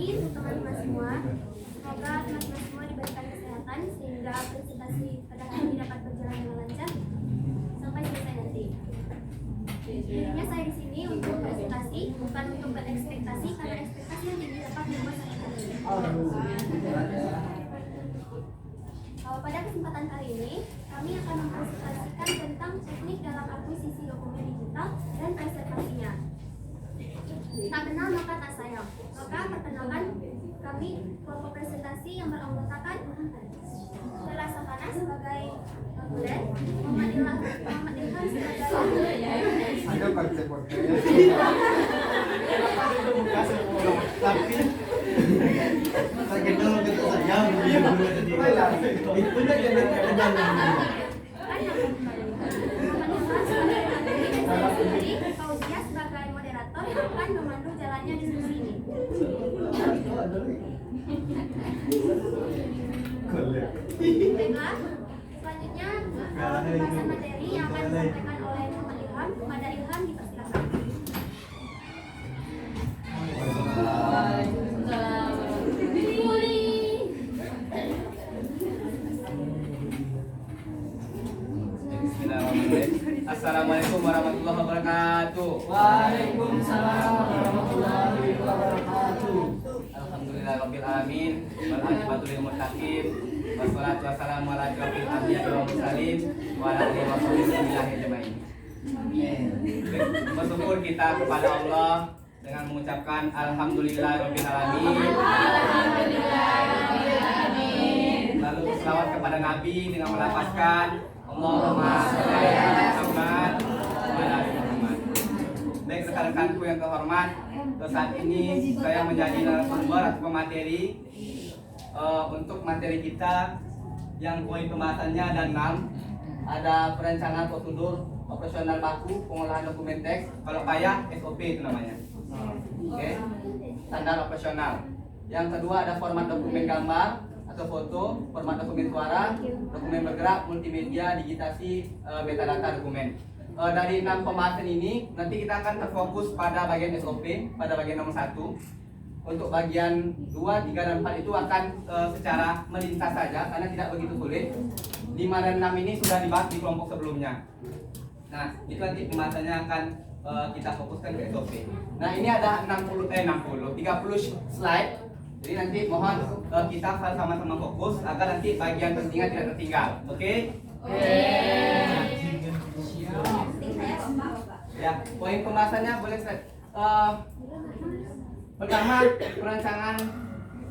pagi untuk teman-teman semua. Semoga teman-teman semua diberikan kesehatan sehingga presentasi pada hari ini dapat berjalan dengan lancar sampai selesai nanti. Intinya saya di sini untuk presentasi, bukan untuk berekspektasi, karena ekspektasi yang tinggi dapat membuat saya terkejut. Pada kesempatan kali ini, kami akan mempresentasikan tentang teknik dalam akuisisi dokumen digital dan preservasinya. Tak kenal maka tak sayang. Maka perkenalkan kami kelompok presentasi yang beranggotakan Stella Savana sebagai model, Muhammad Ilham Fauzia sebagai moderator yang akan memandu jalannya diskusi ini. Baiklah, selanjutnya pembahasan materi yang akan disampaikan oleh Muhammad Ilham. Kepada Ilham dipersilakan. Assalamualaikum warahmatullahi wabarakatuh. Waalaikumsalam warahmatullahi wabarakatuh. Alhamdulillahirabbil alamin wal aqibatu lil muttaqin. Wassalatu wassalamu ala asyrofil anbiya'i wal mursalin wa ala alihi wa sahbihi ajmain. Bersyukur kita kepada Allah dengan mengucapkan alhamdulillahirabbil alamin. Lalu selawat kepada Nabi dengan melafazkan Allahumma sholli ala Muhammad wa ala ali Muhammad. Baik rekan-rekanku yang terhormat, saat ini saya menjadi narasumber atau pemateri untuk materi kita yang poin pembahasannya ada 6. Ada perencanaan prosedur operasional baku pengolahan dokumen teks, kalau kaya SOP itu namanya. Oke, standar operasional. Yang kedua ada format dokumen gambar atau foto, format dokumen suara, dokumen bergerak, multimedia, digitasi, metadata dokumen. Dari 6 pembahasan ini nanti kita akan terfokus pada bagian SOP, pada bagian nomor 1. Untuk bagian 2, 3, dan 4 itu akan secara melintas saja karena tidak begitu sulit. 5 dan 6 ini sudah dibahas di kelompok sebelumnya. Nah, itu nanti pembahasannya akan kita fokuskan ke SOP. Nah, ini ada 30 slide. Jadi nanti mohon kita sama-sama fokus agar nanti bagian pentingnya tidak tertinggal. Oke? Ya, poin pembahasannya boleh slide. Pertama,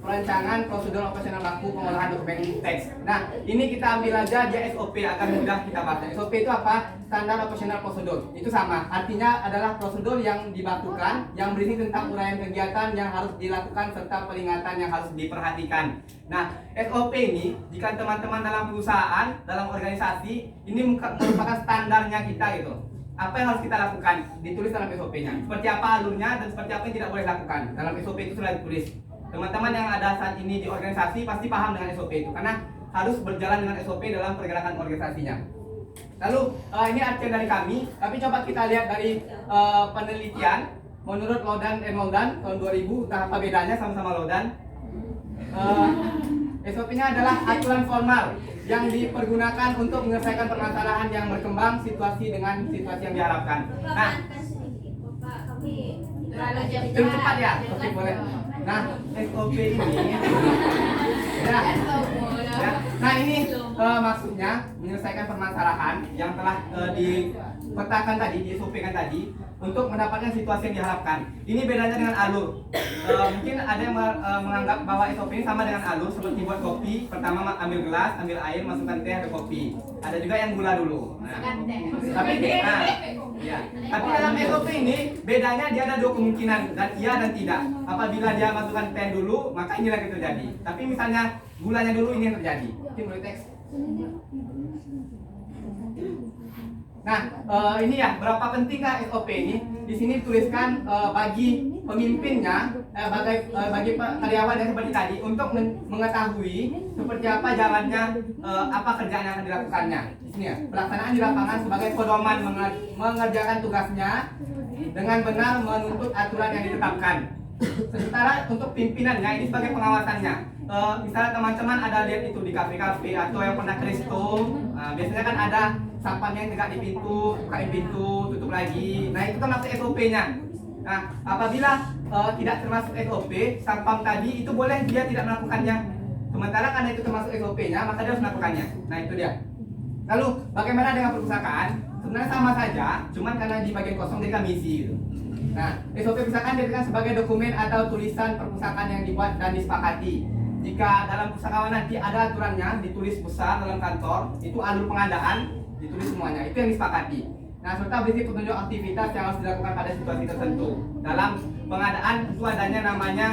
perancangan prosedur operasional baku pengolahan dokumen teks. Nah, ini kita ambil aja dia SOP agar mudah kita baca. SOP itu apa? Standar operasional prosedur. Itu sama. Artinya adalah prosedur yang dibakukan yang berisi tentang uraian kegiatan yang harus dilakukan serta peringatan yang harus diperhatikan. Nah, SOP ini jika teman-teman dalam perusahaan, dalam organisasi, ini merupakan standarnya kita gitu. Apa yang harus kita lakukan? Ditulis dalam SOP-nya. Seperti apa alurnya dan seperti apa yang tidak boleh lakukan. Dalam SOP itu sudah ditulis. Teman-teman yang ada saat ini di organisasi pasti paham dengan SOP itu karena harus berjalan dengan SOP dalam pergerakan organisasinya. Lalu ini artian dari kami, tapi coba kita lihat dari penelitian menurut Lodan Moldan tahun 2000, entah apa bedanya sama-sama Lodan. SOP-nya adalah aturan formal yang dipergunakan untuk menyelesaikan permasalahan yang berkembang situasi dengan situasi yang diharapkan. Nah, itu cepat ya, oke boleh. Nah, SOP ini, nah ini maksudnya menyelesaikan permasalahan yang telah dipetakan tadi, di-SOP-kan tadi untuk mendapatkan situasi yang diharapkan. Ini bedanya dengan alur. Mungkin ada yang menganggap bahwa SOP ini sama dengan alur, seperti buat kopi. Pertama ambil gelas, ambil air, masukkan teh atau kopi. Ada juga yang gula dulu. Tapi dalam SOP ini bedanya dia ada 2 kemungkinan, dan iya dan tidak. Apabila dia masukkan teh dulu, maka inilah yang terjadi. Tapi misalnya gulanya dulu, ini yang terjadi. Mungkin boleh teks. Nah, ini ya, berapa pentingkah SOP ini? Di sini dituliskan bagi pemimpinnya, bagi karyawan yang seperti tadi untuk mengetahui seperti apa jalannya, apa kerjaan yang akan dilakukannya. Di sini ya, pelaksanaan di lapangan sebagai pedoman mengerjakan tugasnya dengan benar menuntut aturan yang ditetapkan. Sementara untuk pimpinannya ini sebagai pengawasannya. Misalnya teman-teman ada lihat itu di kafe-kafe atau yang pernah ke resto, biasanya kan ada sampahnya yang tegak di pintu, bukain pintu, tutup lagi. Nah itu kan masuk SOP-nya. Nah apabila tidak termasuk SOP, sampah tadi itu boleh dia tidak melakukannya. Sementara karena itu termasuk SOP-nya, maka dia harus melakukannya. Nah itu dia. Lalu bagaimana dengan perpustakaan? Sebenarnya sama saja, cuman karena di bagian kosong dia misi gitu. Nah, SOP perpustakaan diberikan sebagai dokumen atau tulisan perpustakaan yang dibuat dan disepakati. Jika dalam pustakawan nanti ada aturannya, ditulis besar dalam kantor, itu alur pengadaan, ditulis semuanya, itu yang disepakati. Nah, serta berisi petunjuk aktivitas yang harus dilakukan pada situasi tertentu. Dalam pengadaan itu adanya namanya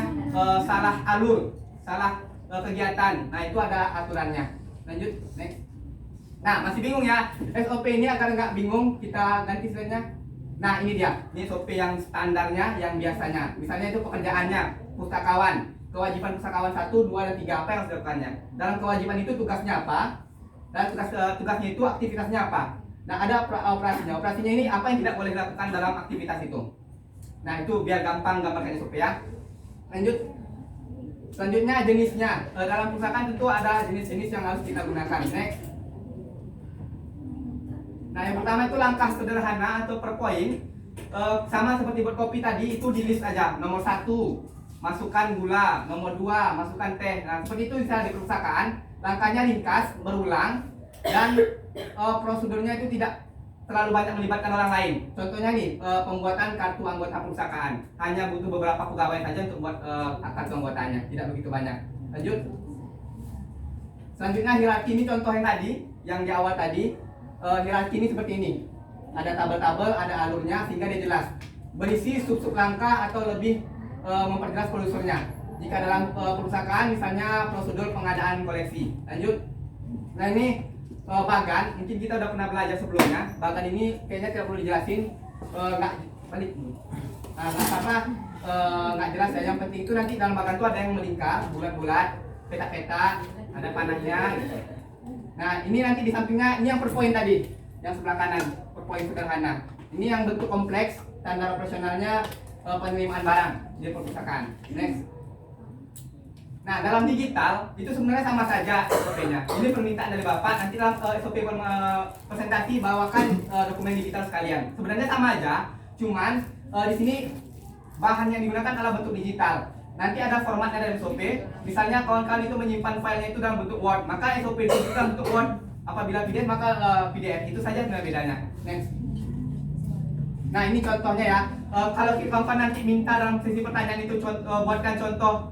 salah alur, salah kegiatan. Nah, itu ada aturannya. Lanjut, next. Nah, masih bingung ya? SOP ini agar nggak bingung, kita ganti slide-nya. Nah, ini dia. Ini SOP yang standarnya, yang biasanya. Misalnya itu pekerjaannya, pustakawan. Kewajiban pustakawan 1, 2, dan 3, apa yang harus dilakukannya? Dalam kewajiban itu tugasnya apa? Dan tugasnya itu aktivitasnya apa? Nah, ada operasinya. Operasinya ini apa yang tidak boleh dilakukan dalam aktivitas itu. Nah, itu biar gampang gambarkan SOP ya. Lanjut. Selanjutnya jenisnya. Dalam perpustakaan tentu ada jenis-jenis yang harus kita gunakan. Next. Nah, yang pertama itu langkah sederhana atau per poin. Sama seperti buat kopi tadi, itu di list aja. Nomor 1, masukkan gula. Nomor 2, masukkan teh. Nah, seperti itu bisa di perpustakaan. Langkahnya ringkas, berulang, dan prosedurnya itu tidak terlalu banyak melibatkan orang lain. Contohnya nih, pembuatan kartu anggota perpustakaan. Hanya butuh beberapa pegawai saja untuk buat kartu anggotanya, tidak begitu banyak. Lanjut. Selanjutnya hierarki, ini contoh yang tadi, yang di awal tadi. Hierarki ini seperti ini. Ada tabel-tabel, ada alurnya sehingga dia jelas. Berisi sub-sub langkah atau lebih memperjelas prosedurnya. Jika dalam perpustakaan misalnya prosedur pengadaan koleksi. Lanjut. Nah ini bagan, mungkin kita udah pernah belajar sebelumnya. Bagan ini kayaknya tidak perlu dijelasin. Nggak balik. Nah karena nggak jelas ya. Yang penting itu nanti dalam bagan itu ada yang melingkar, bulat-bulat, peta-peta, ada panahnya. Gitu. Nah ini nanti di sampingnya, ini yang per poin tadi, yang sebelah kanan, per poin sederhana. Ini yang bentuk kompleks, standar operasionalnya penerimaan barang di perpustakaan. Next. Nah dalam digital itu sebenarnya sama saja SOP-nya. Ini permintaan dari Bapak, nanti dalam SOP presentasi bawakan dokumen digital sekalian. Sebenarnya sama aja, cuman di sini bahan yang digunakan adalah bentuk digital. Nanti ada formatnya dari SOP. Misalnya kawan-kawan itu menyimpan filenya itu dalam bentuk Word, maka SOP itu dalam bentuk Word. Apabila PDF maka PDF, itu saja sebenarnya bedanya. Next. Nah ini contohnya ya. Kalau kawan-kawan nanti minta dalam sesi pertanyaan itu buatkan contoh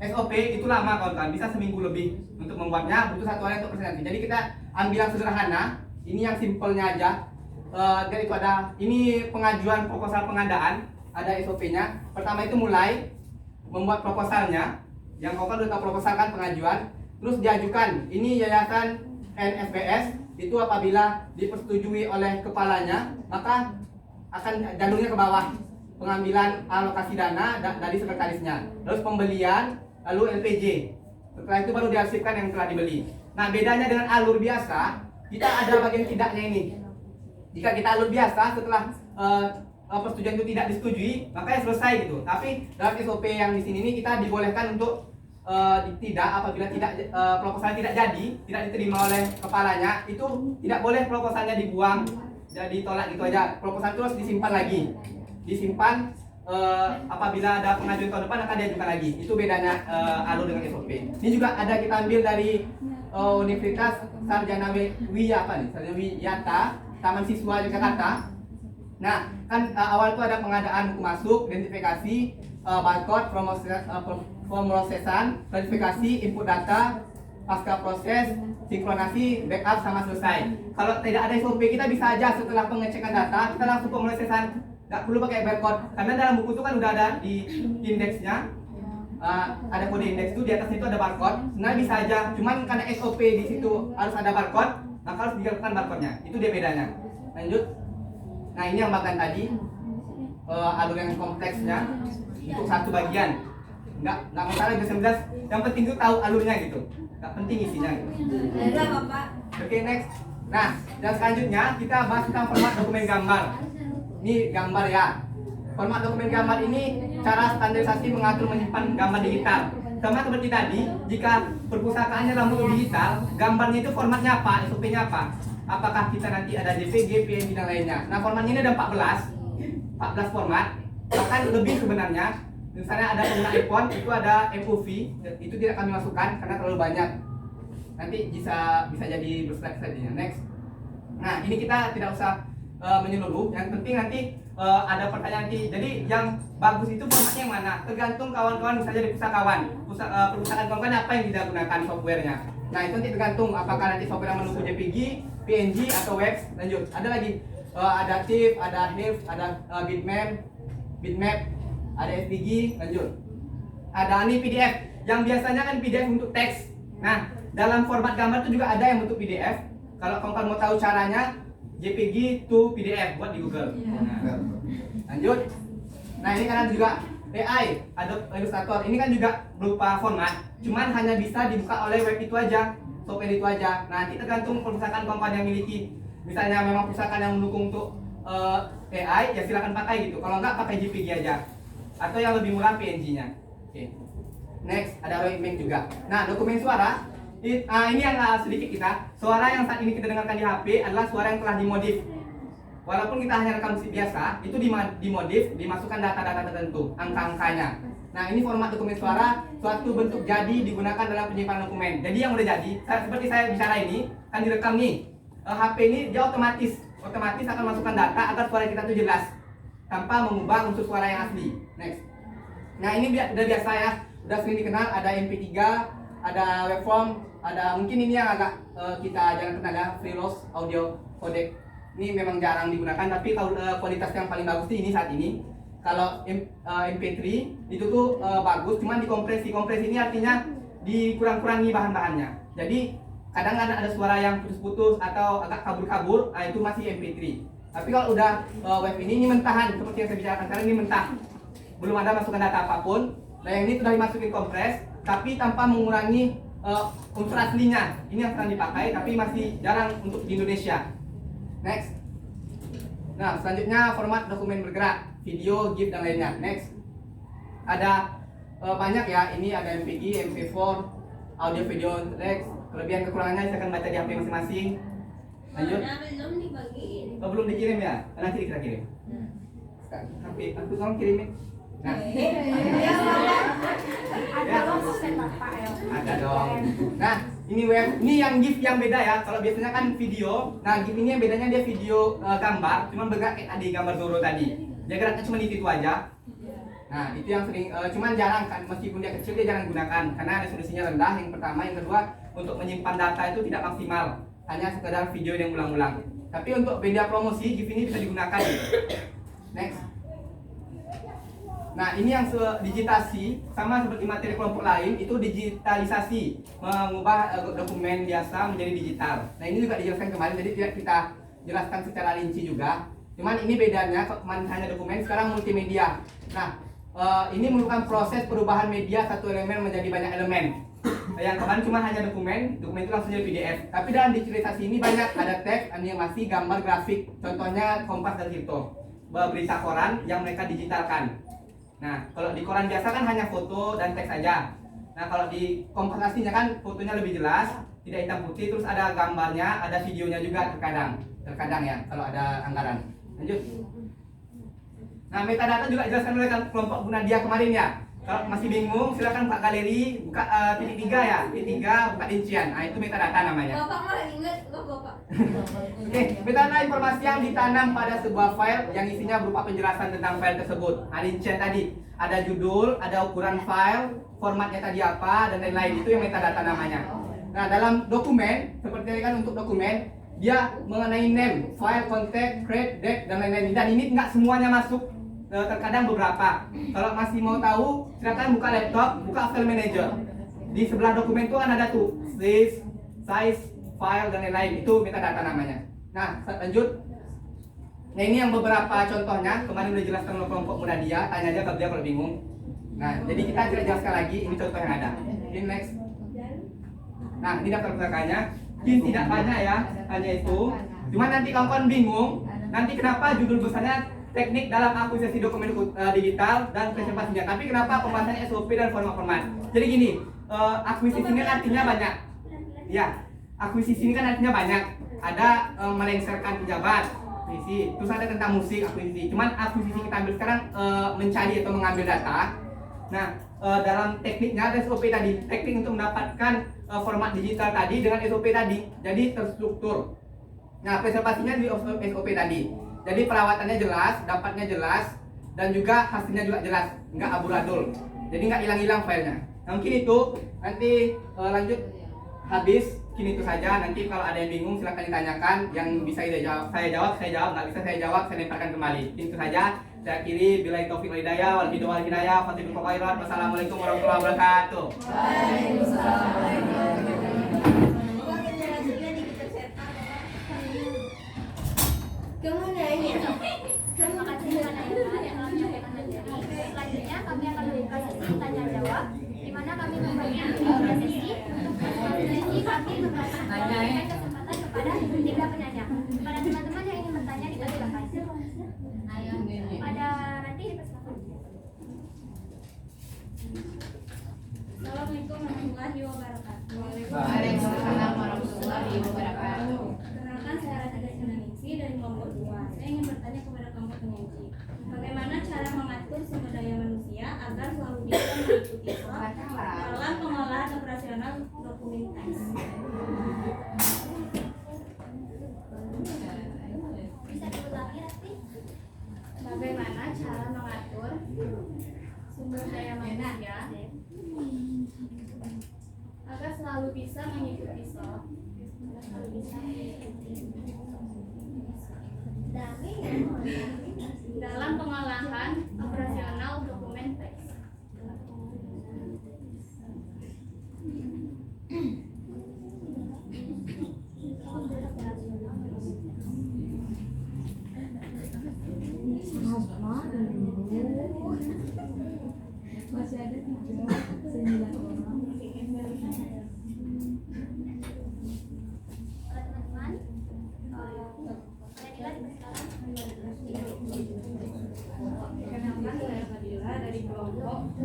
SOP, itu lama kawan-kawan, bisa seminggu lebih untuk membuatnya, butuh 1 hari untuk presentasi. Jadi kita ambil yang sederhana, ini yang simpelnya aja. Dan itu ada, ini pengajuan proposal pengadaan, ada SOP-nya. Pertama itu mulai membuat proposalnya, yang kau kan udah tahu proposal kan pengajuan, terus diajukan. Ini yayasan NSBS, itu apabila dipersetujui oleh kepalanya, maka akan jalurnya ke bawah, pengambilan alokasi dana dari sekretarisnya, terus pembelian, lalu LPJ. Setelah itu baru diarsipkan yang telah dibeli. Nah bedanya dengan alur biasa, kita ada bagian tidaknya ini. Jika kita alur biasa, setelah persetujuan itu tidak disetujui, maka ya selesai gitu. Tapi dalam SOP yang di sini ini kita dibolehkan untuk tidak, apabila proposal tidak jadi, tidak diterima oleh kepalanya, itu tidak boleh proposalnya dibuang, jadi ditolak gitu aja. Proposal itu harus disimpan lagi, disimpan. Apabila ada pengajuan tahun depan akan diajukan lagi. Itu bedanya alur dengan SOP. Ini juga ada kita ambil dari Universitas Sarjana Wiyata, Taman Siswa Yogyakarta. Nah, kan awal itu ada pengadaan buku masuk, identifikasi, barcode, pemrosesan, verifikasi, input data, pasca proses, sinkronasi, backup, sama selesai. Kalau tidak ada SOP, kita bisa aja setelah pengecekan data, kita langsung pemrosesan, nggak perlu pakai barcode. Karena dalam buku itu kan udah ada di indeksnya, ada kode indeks itu, di atasnya itu ada barcode. Sebenarnya bisa aja, cuman karena SOP di situ harus ada barcode, maka harus dilakukan barcode-nya. Itu dia bedanya. Lanjut. Nah ini yang makan tadi, alur yang kompleksnya untuk satu bagian. Nggak masalah itu 19. Yang penting itu tahu alurnya gitu. Nggak penting isinya gitu. Oke, next. Nah, dan selanjutnya kita bahas tentang format dokumen gambar. Ini gambar ya. format dokumen gambar ini cara standarisasi mengatur menyimpan gambar digital. Sama seperti tadi, jika perpustakaannya dalam bentuk digital, gambarnya itu formatnya apa, SOP-nya apa? Apakah kita nanti ada JPG, PNG dan lainnya. Nah, formatnya ini ada 14 format, bahkan lebih sebenarnya. Misalnya ada pengguna iPhone, itu ada MOV, itu tidak kami masukkan karena terlalu banyak. Nanti bisa jadi berslide-slide-nya. Next. Nah, ini kita tidak usah menyeluruh. Yang penting nanti ada pertanyaan nanti. Jadi yang bagus itu formatnya yang mana? Tergantung kawan-kawan misalnya di pustakawan. Perpustakaan kawan-kawan apa yang tidak gunakan softwarenya. Nah, itu nanti tergantung apakah nanti software yang mendukung JPG, PNG atau WebS. Lanjut. Ada lagi ada TIFF, ada HIF, ada bitmap, ada SVG. Lanjut. Ada ini PDF. Yang biasanya kan PDF untuk teks. Nah, dalam format gambar itu juga ada yang bentuk PDF. Kalau kawan-kawan mau tahu caranya, JPG to PDF buat di Google. Nah, lanjut. Nah, ini kan ada juga AI, Adobe Illustrator. Ini kan juga berupa format, cuman hanya bisa dibuka oleh web itu aja, software itu aja. Nah, nanti tergantung perpustakaan kawan-kawan yang miliki. Misalnya memang perpustakaan yang mendukung untuk AI, ya silakan pakai gitu. Kalau enggak, pakai JPG aja. Atau yang lebih murah PNG-nya. Oke. Next, ada roadmap juga. Nah, dokumen suara. Ini yang sedikit kita. Suara yang saat ini kita dengarkan di HP adalah suara yang telah dimodif. Walaupun kita hanya rekam musik biasa, itu dimodif, dimasukkan data-data tertentu, angka-angkanya. Nah, ini format dokumen suara, suatu bentuk jadi digunakan dalam penyimpanan dokumen. Jadi yang udah jadi, seperti saya bicara ini, kan direkam nih. HP ini dia otomatis akan masukkan data agar suara kita itu jelas, tanpa mengubah unsur suara yang asli. Next. Nah, ini udah biasa ya, udah sering dikenal. Ada MP3, ada waveform, ada mungkin ini yang agak kita jarang kenal ya, free loss audio codec. Ini memang jarang digunakan, tapi kalau kualitas yang paling bagus ini saat ini. Kalau MP3 itu tuh bagus, cuman dikompresi. Kompresi ini artinya dikurang-kurangi bahan-bahannya. Jadi kadang ada suara yang putus-putus atau agak kabur-kabur, itu masih MP3. Tapi kalau udah web ini mentahan, seperti yang saya bicarakan sekarang, ini mentah. Belum ada masukan data apapun. Nah, yang ini sudah dimasukin kompres, tapi tanpa mengurangi unsur aslinya. Ini yang sedang dipakai, tapi masih jarang untuk di Indonesia. Next. Nah, selanjutnya format dokumen bergerak, video, GIF dan lainnya. Next. Ada banyak ya. Ini ada MPG, MP4, audio, video, text. Kelebihan kekurangannya saya akan baca di HP masing-masing. Lanjut. Belum dibagiin. Belum dikirim ya? Nanti kita kirim. HP, aku tolong kirimin. Nah. Ada dong. Nah, ini web, ini yang GIF yang beda ya. Kalau biasanya kan video, nah GIF ini yang bedanya dia video gambar, cuma bergerak kayak tadi gambar Zoro tadi. Dia geraknya cuma di situ aja. Nah, itu yang sering, cuman jarang kan, meskipun dia kecil dia jarang gunakan karena resolusinya rendah. Yang pertama, yang kedua, untuk menyimpan data itu tidak maksimal, hanya sekedar video yang ulang-ulang. Tapi untuk media promosi, GIF ini bisa digunakan. Next. Nah, ini yang digitasi sama seperti materi kelompok lain, itu digitalisasi, mengubah dokumen biasa menjadi digital. Nah, ini juga dijelaskan kemarin, jadi tidak kita jelaskan secara rinci juga. Cuman ini bedanya, kemarin hanya dokumen, sekarang multimedia. Nah, ini merupakan proses perubahan media satu elemen menjadi banyak elemen. Yang kemarin cuma hanya dokumen itu langsung jadi PDF. Tapi dalam digitalisasi ini banyak, ada teks, animasi, gambar, grafik. Contohnya Kompas dan Tirto, berita koran yang mereka digitalkan. Nah, kalau di koran biasa kan hanya foto dan teks saja. Nah, kalau di Kompas aslinya kan fotonya lebih jelas, tidak hitam putih, terus ada gambarnya, ada videonya juga terkadang ya, kalau ada anggaran. Lanjut. Nah, metadata juga dijelaskan oleh kelompok guna dia kemarin ya. Kalau masih bingung, silakan buka galeri, buka titik 3 ya, titik 3 buka rincian. Nah, itu metadata namanya. Bapak mah ingat loh Bapak. Oke, metadata informasi yang ditanam pada sebuah file yang isinya berupa penjelasan tentang file tersebut. Nah, rincian tadi ada judul, ada ukuran file, formatnya tadi apa, dan lain-lain. Itu yang metadata namanya. Nah, dalam dokumen, seperti kan untuk dokumen, dia mengenai name, file, contact, create, date, dan lain-lain. Dan ini nggak semuanya masuk. Terkadang beberapa. Kalau masih mau tahu, silakan buka laptop, buka file manager. Di sebelah dokumen itu kan ada tuh size, file dan lain-lain. Itu metadata namanya. Nah, lanjut. Nah, ini yang beberapa contohnya. Kemarin udah jelaskan oleh kelompok muda dia. Tanya aja ke dia kalau bingung. Nah, jadi kita tidak jelaskan lagi. Ini contoh yang ada. Ini next. Nah, ini daftar pustakaannya. Mungkin tidak banyak ya, hanya itu. Cuma nanti kawan-kawan bingung. Nanti kenapa judul besarnya teknik dalam akuisisi dokumen digital dan preservasinya. Tapi kenapa pembahasannya SOP dan format-format? Jadi gini, akuisisi ini artinya banyak. Ya, akuisisi ini kan artinya banyak. Ada melengsarkan pejabat, akuisisi. Terus ada tentang musik, akuisisi. Cuman akuisisi kita ambil sekarang mencari atau mengambil data. Nah, dalam tekniknya ada SOP tadi. Teknik untuk mendapatkan format digital tadi dengan SOP tadi. Jadi terstruktur. Nah, preservasinya di SOP tadi. Jadi perawatannya jelas, dapatnya jelas, dan juga hasilnya juga jelas, nggak aburadul. Jadi nggak hilang-hilang filenya. Nah, mungkin itu nanti lanjut habis. Mungkin itu saja. Nanti kalau ada yang bingung silahkan ditanyakan. Yang bisa saya jawab. Nggak bisa saya jawab, saya lemparkan kembali. Itu saja. Saya akhiri. Billahi taufiq wal hidayah. Wal hidayah. Wassalamualaikum warahmatullahi wabarakatuh. Terima kasih kepada Ira yang telah menyampaikan materi. Selanjutnya kami akan membuka sesi tanya jawab, di mana kami membagi tiga sesi. Untuk sesi kami memberikan kesempatan kepada tiga penanya. Kepada teman-teman yang ingin bertanya dipersilakan. Pada nanti dipersilakan. Assalamualaikum warahmatullahi wabarakatuh. Waalaikumsalam warahmatullahi wabarakatuh. Perkenalkan, saya Rati Gasinanisi dari kelompok 2. Saya ingin bertanya kepada kelompok penyaji. Bagaimana cara mengatur sumber daya manusia agar selalu bisa mengikuti SOP dalam pengolahan operasional dokumentasi? Bisa diulangi, Rati? Bagaimana cara mengatur sumber daya manusia agar selalu bisa mengikuti SOP? Dalam pengolahan operasional dokumen teks. Masih ada 9 orang. Kenalkan, saya Fadila dari kelompok 10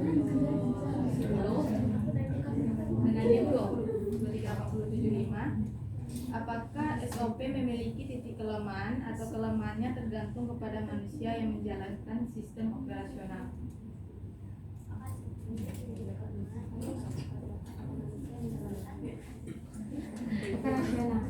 dengan NIM 2034775. Apakah SOP memiliki titik kelemahan atau kelemahannya tergantung kepada manusia yang menjalankan sistem operasional? Perkenalkan,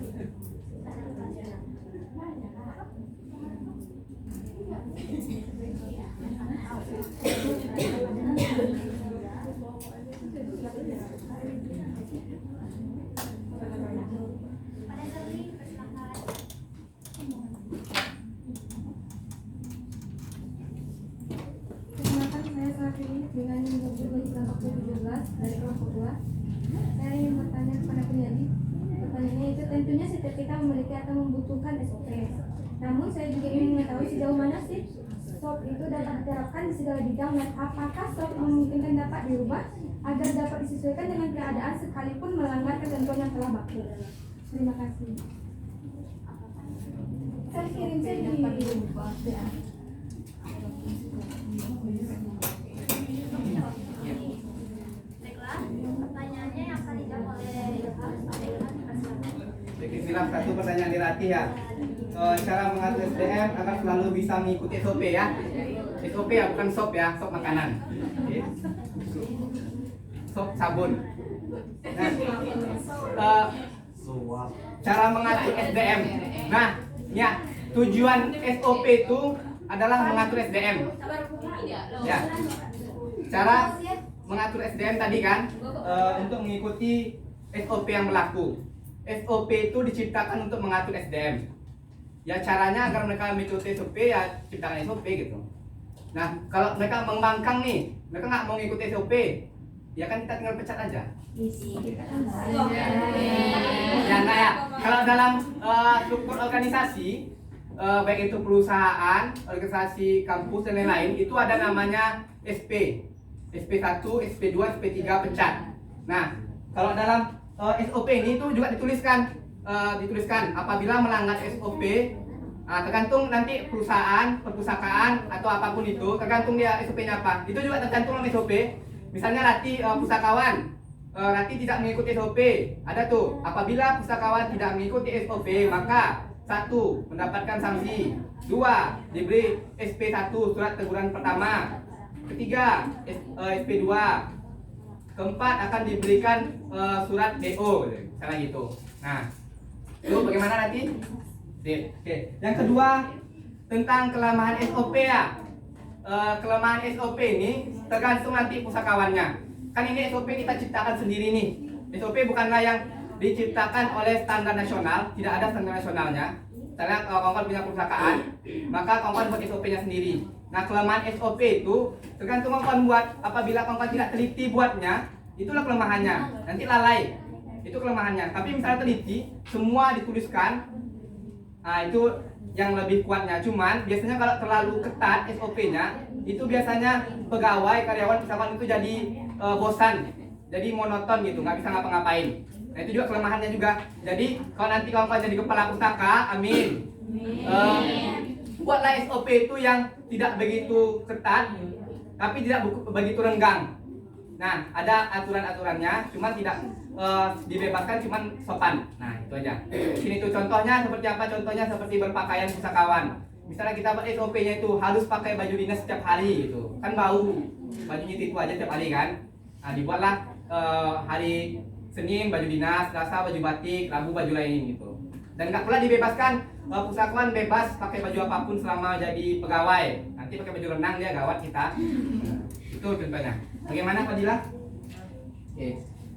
saya Safri dengan nomor 17 dari kelompok 2. Saya ingin bertanya kepada penyaji. Pertanyaannya itu tentunya setiap kita memiliki atau membutuhkan SOP. Namun saya juga ingin mengetahui sejauh mana sih SOP itu dapat diterapkan di segala bidang dan apakah SOP memungkinkan dapat diubah agar dapat disesuaikan dengan keadaan sekalipun melanggar ketentuan yang telah baku. Terima kasih. Saya kirim saya di ya. Baiklah, pertanyaannya yang akan dijawab oleh Jadi silang satu pertanyaan dilatih ya. Cara mengatur SDM agar selalu bisa mengikuti SOP ya. SOP ya, bukan sop ya, sop makanan. Oke. Sop sabun. Nah, cara mengatur SDM. Nah, ya tujuan SOP itu adalah mengatur SDM. Ya. Cara mengatur SDM tadi kan untuk mengikuti SOP yang berlaku. SOP itu diciptakan untuk mengatur SDM. Ya caranya agar mereka mengikuti SOP ya ciptakan SOP gitu. Nah kalau mereka membangkang nih, mereka nggak mau mengikuti SOP, ya kan kita tinggal pecat aja. Ya enggak ya. Kalau dalam struktur organisasi, baik itu perusahaan, organisasi kampus dan lain-lain, itu ada namanya SP, SP1, SP2, SP3 pecat. Nah kalau dalam SOP ini itu juga dituliskan apabila melanggar SOP Tergantung nanti perusahaan, perpustakaan atau apapun itu, tergantung dia SOP-nya apa. Itu juga tergantung sama SOP. Misalnya Rati pustakawan, Rati tidak mengikuti SOP. Ada tuh, apabila pustakawan tidak mengikuti SOP, maka 1. Mendapatkan sanksi. 2. Diberi SP1 surat teguran pertama. 3. SP2. 4. Akan diberikan surat BO, misalnya gitu. Nah, itu bagaimana nanti? Oke. Yang kedua tentang kelemahan SOP ya. Kelemahan SOP ini tergantung nanti pustakawannya. Kan ini SOP kita ciptakan sendiri nih. SOP bukanlah yang diciptakan oleh standar nasional, tidak ada standar nasionalnya. Misalnya kawan-kawan punya perpustakaan, maka kawan-kawan buat SOP-nya sendiri. Nah, kelemahan SOP itu tergantung kawan-kawan buat. Apabila kawan-kawan tidak teliti buatnya, itulah kelemahannya. Nanti lalai. Itu kelemahannya. Tapi misalnya teliti, semua dituliskan. Nah, itu yang lebih kuatnya. Cuman biasanya kalau terlalu ketat SOP-nya, itu biasanya pegawai, karyawan, misalkan itu jadi bosan, jadi monoton gitu, nggak bisa ngapa-ngapain. Nah, itu juga kelemahannya juga. Jadi kalau nanti kawan-kawan jadi kepala pustaka, amin. Buatlah SOP itu yang tidak begitu ketat, tapi tidak begitu renggang. Nah, ada aturan-aturannya, cuman tidak dibebaskan, cuman sopan. Nah, itu aja. Sini tuh contohnya seperti apa? Contohnya seperti berpakaian pustakawan. Misalnya kita buat SOP-nya itu harus pakai baju dinas setiap hari gitu. Kan bau. Bajunya itu aja setiap hari kan. Nah, dibuatlah hari Senin baju dinas, Selasa baju batik, Rabu baju lain gitu. Dan nggak pula dibebaskan pustakawan bebas pakai baju apapun selama jadi pegawai. Nanti pakai baju renang dia gawat kita. Nah, itu contohnya. Bagaimana Fadila? Oke.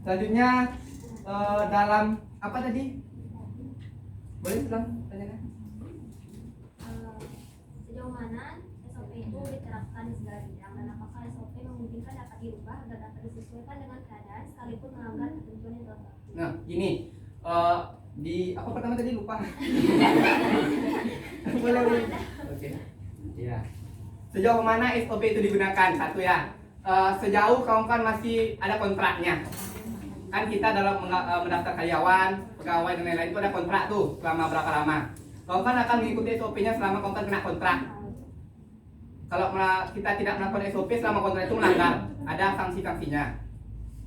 Selanjutnya dalam apa tadi? Boleh ulang tanyakan? Sejauh mana SOP itu diterapkan di segala bidang dan apakah SOP memungkinkan dapat diubah agar dapat disesuaikan dengan keadaan sekalipun melanggar ketentuan yang telah. Nah, ini di apa pertama tadi lupa. Boleh. Oke. Iya. Sejauh mana SOP itu digunakan? Satu ya. Sejauh kawan-kawan masih ada kontraknya. Kan kita dalam mendaftar karyawan, pegawai dan lain-lain itu ada kontrak tuh selama berapa lama. Kawan-kawan akan mengikuti SOP-nya selama kawan-kawan kena kontrak. Kalau kita tidak melakukan SOP selama kontrak itu melanggar, ada sanksi-sanksinya.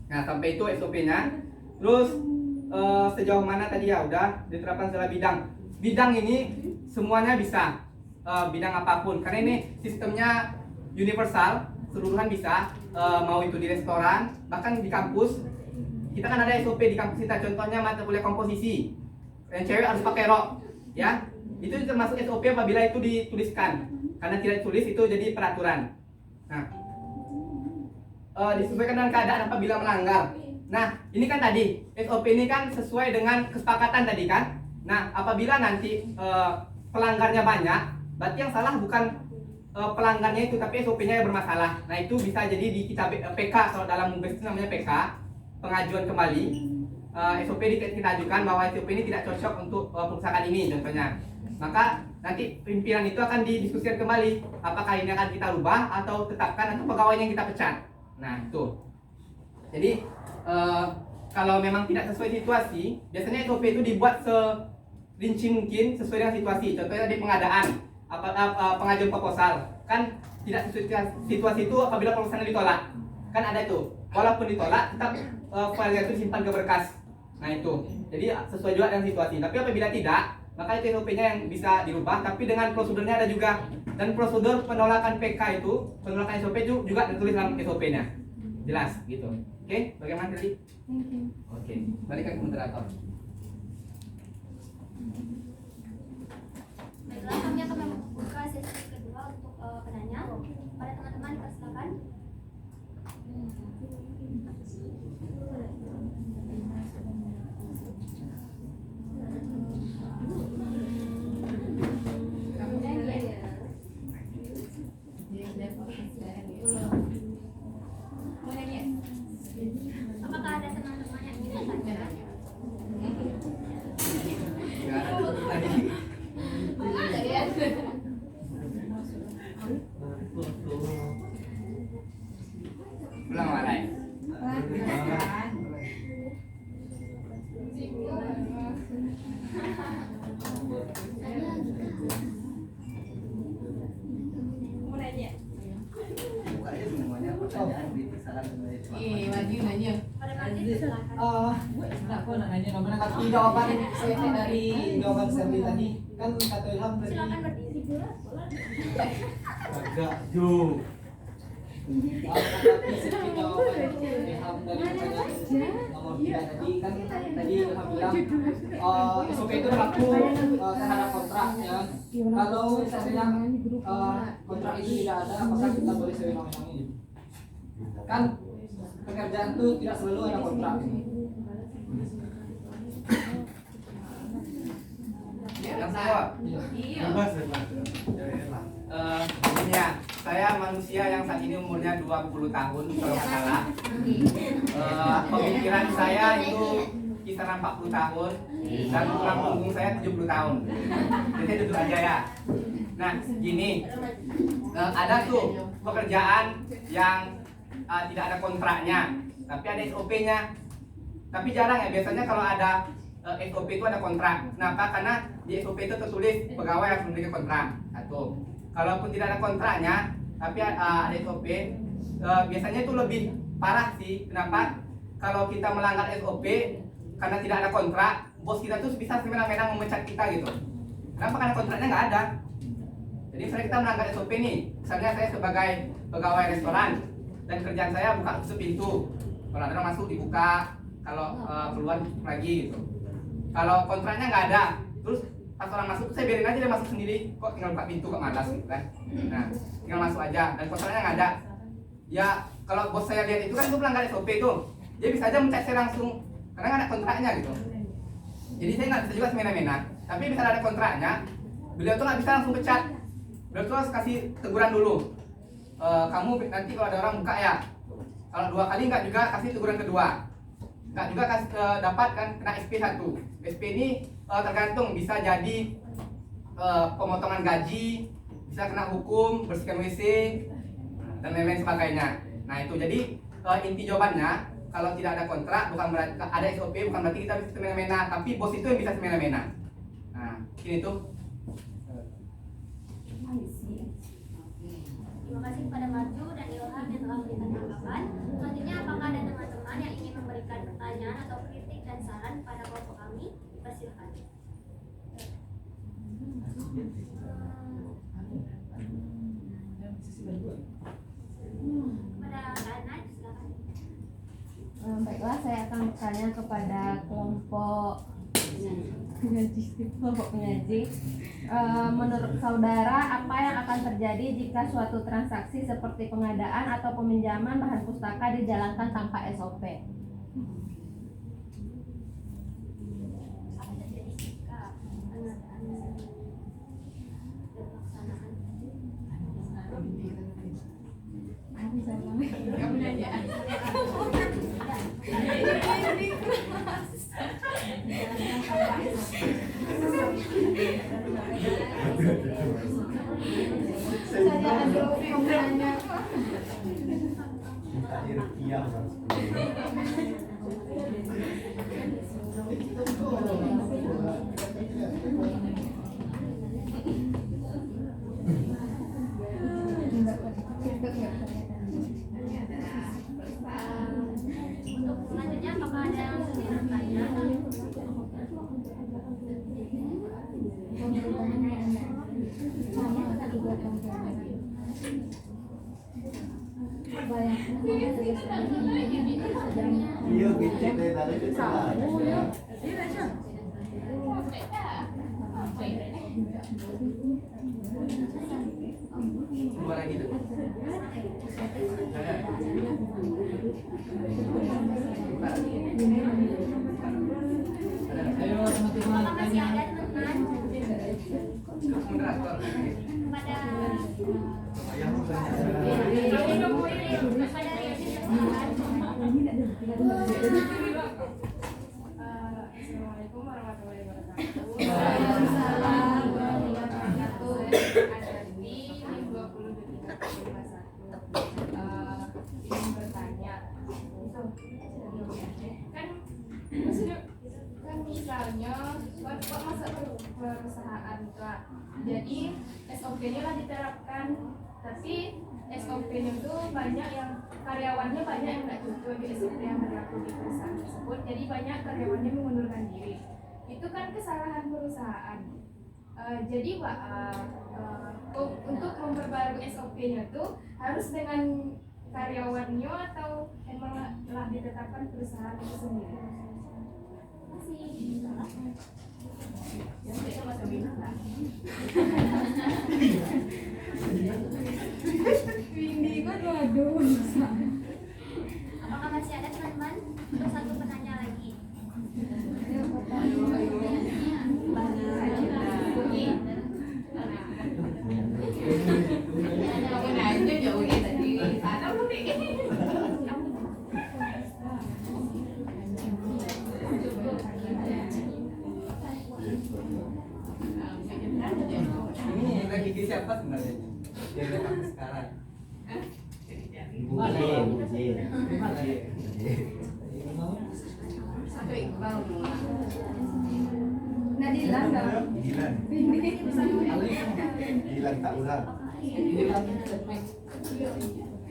Nah, sampai itu SOP-nya. Terus sejauh mana tadi ya udah diterapkan segala bidang. Bidang ini semuanya bisa, bidang apapun. Karena ini sistemnya universal, seluruhan bisa. Mau itu di restoran, bahkan di kampus. Kita kan ada SOP di kampus kita, contohnya mata kuliah komposisi. Yang cewek harus pakai rok, ya. Itu termasuk SOP apabila itu dituliskan. Karena tidak ditulis itu jadi peraturan. Nah, disesuaikan dengan keadaan apabila melanggar. Nah, ini kan tadi SOP ini kan sesuai dengan kesepakatan tadi kan. Nah, apabila nanti pelanggarnya banyak, berarti yang salah bukan pelanggarnya itu, tapi SOP-nya yang bermasalah. Nah, itu bisa jadi di kita PK, kalau dalam MUBES itu namanya PK, pengajuan kembali. SOP kita ajukan bahwa SOP ini tidak cocok untuk perusahaan ini contohnya. Maka nanti pimpinan itu akan didiskusikan kembali apakah ini akan kita rubah atau tetapkan atau pegawainya yang kita pecat. Nah, itu. Jadi kalau memang tidak sesuai situasi, biasanya SOP itu dibuat serinci mungkin sesuai dengan situasi. Contohnya di pengadaan, pengajuan proposal, kan tidak sesuai situasi itu apabila proposalnya ditolak. Kan ada itu. Walaupun ditolak, tetap file itu simpan ke berkas. Nah, itu. Jadi sesuai juga dengan situasi. Tapi apabila tidak, maka itu SOP-nya yang bisa dirubah. Tapi dengan prosedurnya ada juga. Dan prosedur penolakan PK itu, penolakan SOP juga tertulis dalam SOP-nya. Jelas gitu. Oke, bagaimana tadi? Oke, balik ke moderator. Baiklah, kami akan membuka sesi kedua untuk penanya. Pada teman-teman persilakan. Apakah ada teman-teman yang ingin bertanya? Ulang malai. Aku nanya menanggapi jawaban saya dari jawaban Serdi tadi kan kata Ilham tadi Silakan berdiri. agak jauh. Menanggapi sedikit jawaban Ilham dari pertanyaan nomor 3 tadi kan tadi Ilham bilang SOP itu berlaku terhadap kontrak ya. Kalau misalnya kontrak itu tidak ada, apakah kita boleh sewenang-wenangnya? Kan pekerjaan itu tidak selalu ada kontrak. Yang semua. Ya, saya manusia yang saat ini umurnya 20 tahun kalau nggak salah. Pemikiran saya itu kisaran 40 tahun dan tulang punggung saya 70 tahun. Jadi duduk aja ya. Nah, gini, ada tuh pekerjaan yang tidak ada kontraknya, tapi ada SOP-nya. Tapi jarang ya, biasanya kalau ada SOP itu ada kontrak. Kenapa? Karena di SOP itu tertulis pegawai harus memiliki kontrak. Satu. Kalaupun tidak ada kontraknya, tapi ada SOP, biasanya itu lebih parah sih. Kenapa? Kalau kita melanggar SOP karena tidak ada kontrak, bos kita tuh bisa semena-mena memecat kita gitu. Kenapa? Karena kontraknya nggak ada. Jadi misalnya kita melanggar SOP nih, misalnya saya sebagai pegawai restoran dan kerjaan saya buka tutup pintu. Kalau ada orang masuk dibuka, kalau keluar lagi gitu. Kalau kontraknya nggak ada, terus pas orang masuk saya biarin aja dia masuk sendiri, kok tinggal buka pintu kok malas gitu kan. Nah, tinggal masuk aja dan kontraknya nggak ada. Ya kalau bos saya lihat itu kan itu melanggar SOP tuh, dia bisa aja mencat saya langsung karena nggak ada kontraknya gitu. Jadi saya nggak bisa juga semena-mena. Tapi bisa ada kontraknya, beliau tuh nggak bisa langsung pecat. Beliau tuh harus kasih teguran dulu. Kamu nanti kalau ada orang buka ya, kalau 2 kali nggak juga kasih teguran kedua. Nggak juga kasih dapat kan kena SP1. SP ini tergantung, bisa jadi pemotongan gaji, bisa kena hukum, bersihkan WC dan lain-lain sebagainya. Nah itu jadi inti jawabannya, kalau tidak ada kontrak bukan berarti ada SOP, bukan berarti kita bisa semena-mena, tapi bos itu yang bisa semena-mena. Nah ini tuh. Terima kasih kepada Maju dan Ilham yang telah memberikan tanggapan. Selanjutnya, apakah ada teman-teman yang ingin memberikan pertanyaan atau kritik dan saran pada kelompok kami? Persilakan. Kepada Kak Ana, silakan. Baiklah, saya akan bertanya kepada kelompok penyaji. Menurut saudara, apa yang akan terjadi jika suatu transaksi seperti pengadaan atau peminjaman bahan pustaka dijalankan tanpa SOP? Apa yang terjadi jika pengadaan dilaksanakan? Saya ada pertanyaan. Untuk selanjutnya, apakah ada yang ingin bertanya? Iya, gitu deh tadi kita. Dua lagi tuh. Ayo teman-teman. Apakah masih ada teman-teman? Moderator. Kepada Assalamualaikum warahmatullahi wabarakatuh. Waalaikumsalam. Ada di 20 detik 51. Ingin bertanya. Kan maksudnya kan misalnya kok masa perusahaan Kak. Jadi SOP-nya lah diterapkan, tapi SOP-nya itu banyak yang karyawannya banyak yang nggak cocok di SOP yang berlaku di perusahaan. banyak karyawannya mengundurkan diri. Itu kan kesalahan perusahaan. Jadi Pak, untuk memperbarui SOP-nya tuh harus dengan karyawannya atau emang telah ditetapkan perusahaan itu sendiri? Bimbingan waduh. Apakah masih ada teman-teman? Untuk satu penanya lagi. Ini lagi di siapa sebenarnya? Yang datang sekarang. Nadilan dong. Dilan tak ulang.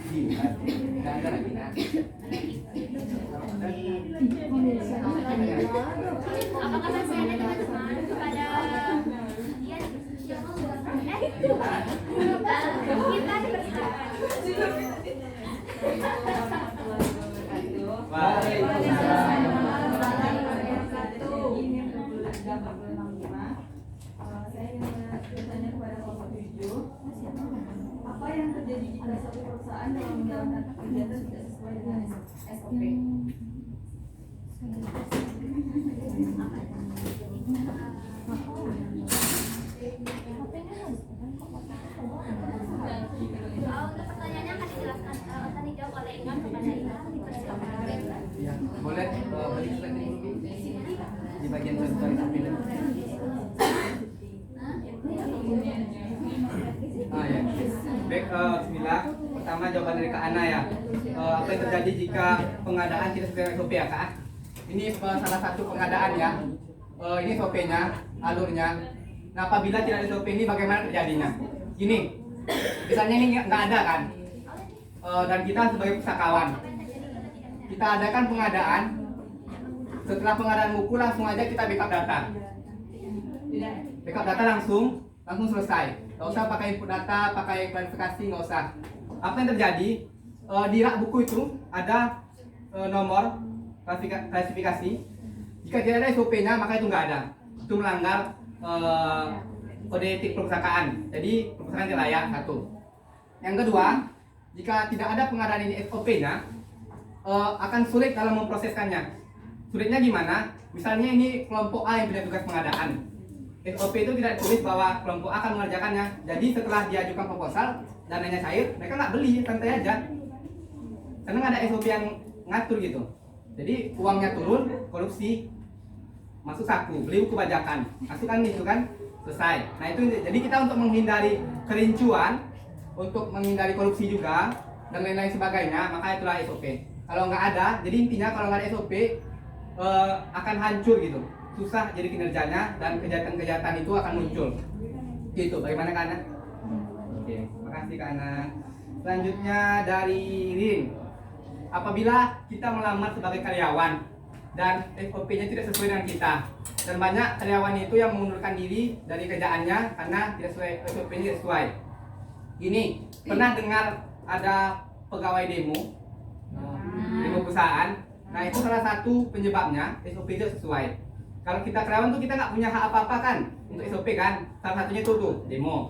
Nggak ada lagi nah. Apakah masih ada teman-teman kepada dia yang mau kita dipersilakan. Saya ingin bertanya kepada kelompok 7, apa yang terjadi jika suatu perusahaan dalam menjalankan kegiatan tidak sesuai dengan SOP? Untuk pertanyaannya akan dijelaskan akan dijawab oleh Imam kepada Imam, dipersilakan. Ya, boleh di bagian contoh film. Ya. Baik, bismillah. Pertama jawaban dari Kak Ana ya. Apa yang terjadi jika pengadaan tidak sesuai SOP ya Kak? Ini salah satu pengadaan ya. Ini SOP-nya, alurnya. Nah, apabila tidak ada SOP ini bagaimana terjadinya? Gini, misalnya ini nggak ada kan? Dan kita sebagai pusakawan, kita adakan pengadaan. Setelah pengadaan buku langsung aja kita backup data. Backup data langsung selesai. Nggak usah pakai input data, pakai klarifikasi, nggak usah. Apa yang terjadi? Di rak buku itu ada nomor klasifikasi. Jika tidak ada SOP-nya maka itu nggak ada. Itu melanggar kode etik perpustakaan. Jadi perpustakaan tidak layak, satu. Yang kedua, jika tidak ada pengadaan ini SOP-nya, akan sulit dalam memproseskannya. Sulitnya gimana? Misalnya ini kelompok A yang punya tugas pengadaan. SOP itu tidak tulis bahwa kelompok A akan mengerjakannya. Jadi setelah diajukan proposal, dananya cair, mereka nggak beli, santai aja. Karena nggak ada SOP yang ngatur gitu. Jadi uangnya turun, korupsi, masuk saku, beli buku bajakan, masukkan itu kan, selesai. Nah itu jadi kita untuk menghindari kerincuan, untuk menghindari korupsi juga dan lain-lain sebagainya, maka itulah SOP. Kalau nggak ada, jadi intinya kalau nggak ada SOP akan hancur gitu, susah jadi kinerjanya dan kejahatan-kejahatan itu akan muncul. Gitu, bagaimana Kak Ana? Oke, makasih Kak Ana. Selanjutnya dari Rin. Apabila kita melamar sebagai karyawan dan SOP-nya tidak sesuai dengan kita, dan banyak karyawan itu yang mengundurkan diri dari kerjaannya karena tidak sesuai SOP-nya tidak sesuai. Gini, pernah dengar ada pegawai demo perusahaan? Nah itu salah satu penyebabnya SOP tidak sesuai. Kalau kita karyawan tuh kita nggak punya hak apa-apa kan untuk SOP kan? Salah satunya itu tuh demo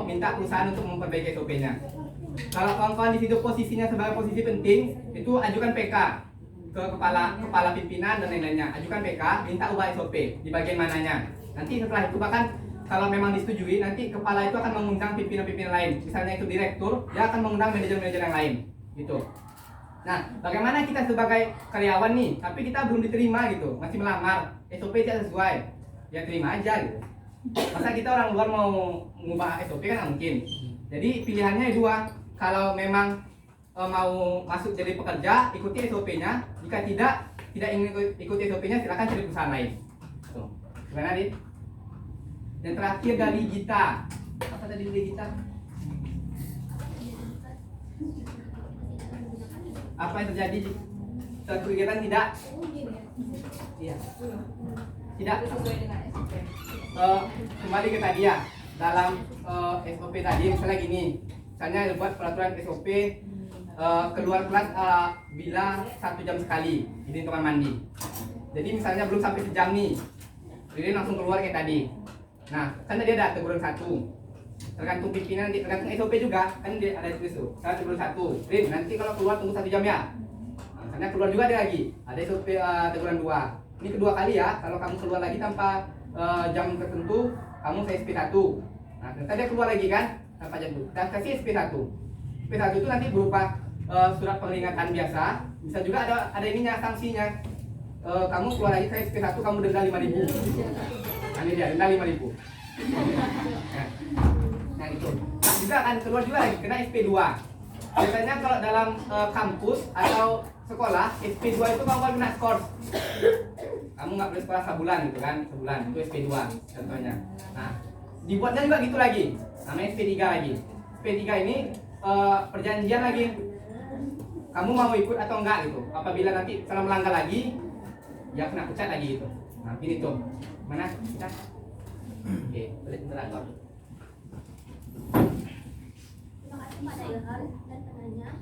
minta perusahaan untuk memperbaiki SOP-nya. Kalau kawan-kawan di situ posisinya sebagai posisi penting, itu ajukan PK ke kepala pimpinan dan lain-lainnya. Ajukan PK, minta ubah SOP di bagian mananya. Nanti setelah itu bahkan kalau memang disetujui, nanti kepala itu akan mengundang pimpinan-pimpinan lain. Misalnya itu direktur, dia akan mengundang manajer-manajer yang lain. Gitu. Nah, bagaimana kita sebagai karyawan nih, tapi kita belum diterima gitu, masih melamar, SOP tidak sesuai, ya terima aja gitu. Masa kita orang luar mau mengubah SOP kan nggak mungkin. Jadi pilihannya dua, kalau memang mau masuk jadi pekerja, ikuti SOP-nya. Jika tidak ingin ikuti SOP-nya, silakan cari perusahaan lain. Tuh, gimana Dit? Dan terakhir dari Gita, apa tadi dari Gita? Apa yang terjadi suatu kegiatan tidak iya tidak sesuai dengan SOP. kembali ke tadi ya dalam SOP tadi misalnya gini, misalnya buat peraturan SOP keluar kelas bila 1 jam sekali ini kamar mandi. Jadi misalnya belum sampai sejam nih, jadi langsung keluar kayak tadi. Nah, karena dia ada teguran 1, tergantung pimpinan, nanti tergantung SOP juga kan dia ada tulis tuh. Saya teguran 1, Rin, nanti kalau keluar tunggu 1 jam ya. Nah, karena keluar juga ada lagi, ada SOP teguran 2. Ini kedua kali ya, kalau kamu keluar lagi tanpa jam tertentu, kamu saya SP1. Nah, nanti dia keluar lagi kan tanpa jam itu. Dan kasih SP1. SP1 itu nanti berupa surat peringatan biasa, bisa juga ada ininya sanksinya. Kamu keluar lagi ke SP1 kamu denda 5.000. Nah, ini dia denda 5.000. Nah itu. Nah, juga akan keluar juga lagi kena SP2. Biasanya kalau dalam kampus atau sekolah SP2 itu kamu kena skor. Kamu nggak boleh sekolah sebulan gitu kan, sebulan itu SP2 contohnya. Nah, dibuatnya juga gitu lagi. Namanya SP3 lagi. SP3 ini perjanjian lagi. Kamu mau ikut atau enggak gitu. Apabila nanti salah melanggar lagi, ya kena pecat lagi gitu. Nah, ini tuh. Mana kita? Oke, balik moderator. Terima kasih pada Ilham dan penanya.